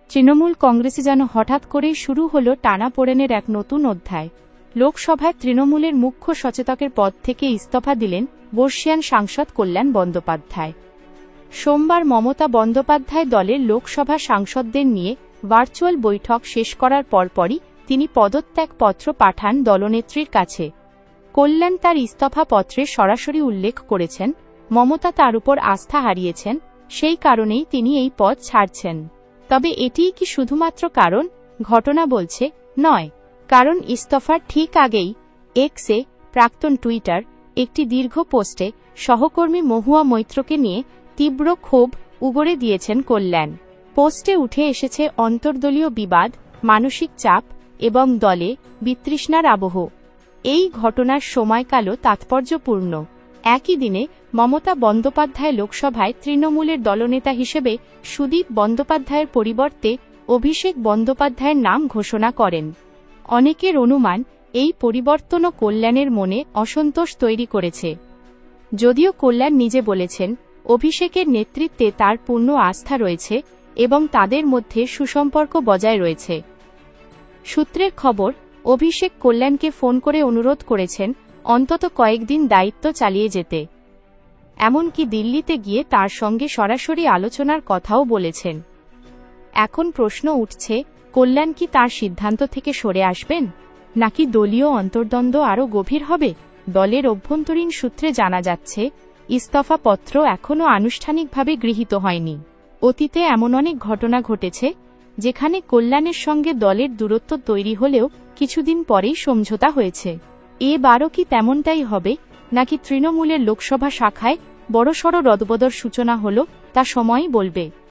তৃণমূল কংগ্রেসে যেন হঠাৎ করেই শুরু হলো টানাপোড়েনের এক নতুন অধ্যায়। লোকসভায় তৃণমূলের মুখ্য সচেতকের পদ থেকে ইস্তফা দিলেন বর্ষীয়ান সাংসদ কল্যাণ বন্দ্যোপাধ্যায়। সোমবার মমতা বন্দ্যোপাধ্যায় দলের লোকসভা সাংসদদের নিয়ে ভার্চুয়াল বৈঠক শেষ করার পরপরই তিনি পদত্যাগপত্র পাঠান দলনেত্রীর কাছে। কল্যাণ তার ইস্তফা পত্রে সরাসরি উল্লেখ করেছেন, মমতা তার উপর আস্থা হারিয়েছেন, সেই কারণেই তিনি এই পদ ছাড়ছেন। তবে এটিই কি শুধুমাত্র কারণ? ঘটনা বলছে নয়। কারণ ইস্তফার ঠিক আগেই এক্সে, প্রাক্তন টুইটার, একটি দীর্ঘ পোস্টে সহকর্মী মহুয়া মৈত্রকে নিয়ে তীব্র ক্ষোভ উগরে দিয়েছেন কল্যাণ। পোস্টে উঠে এসেছে অন্তর্দলীয় বিবাদ, মানসিক চাপ এবং দলে বিতৃষ্ণার আবহ। এই ঘটনার সময়কালও তাৎপর্যপূর্ণ। একই দিনে মমতা বন্দ্যোপাধ্যায় লোকসভায় তৃণমূলের দলনেতা হিসেবে সুদীপ বন্দ্যোপাধ্যায়ের পরিবর্তে অভিষেক বন্দ্যোপাধ্যায়ের নাম ঘোষণা করেন। অনেকের অনুমান, এই পরিবর্তনও কল্যাণের মনে অসন্তোষ তৈরি করেছে। যদিও কল্যাণ নিজে বলেছেন, অভিষেকের নেতৃত্বে তার পূর্ণ আস্থা রয়েছে এবং তাদের মধ্যে সুসম্পর্ক বজায় রয়েছে। সূত্রের খবর, অভিষেক কল্যাণকে ফোন করে অনুরোধ করেছেন অন্তত কয়েকদিন দায়িত্ব চালিয়ে যেতে। এমনকি দিল্লিতে গিয়ে তার সঙ্গে সরাসরি আলোচনার কথাও বলেছেন। এখন প্রশ্ন উঠছে, কল্যাণ কি তার সিদ্ধান্ত থেকে সরে আসবেন, নাকি দলীয় অন্তর্দ্বন্দ্ব আরও গভীর হবে? দলের অভ্যন্তরীণ সূত্রে জানা যাচ্ছে, ইস্তফাপত্র এখনও আনুষ্ঠানিকভাবে গৃহীত হয়নি। অতীতে এমন অনেক ঘটনা ঘটেছে যেখানে কল্যাণের সঙ্গে দলের দূরত্ব তৈরি হলেও কিছুদিন পরেই সমঝোতা হয়েছে। এবারও কি তেমনটাই হবে, নাকি তৃণমূলের লোকসভা শাখায় বড়সড় রদবদল সূচনা হলো, তা সময়ই বলবে।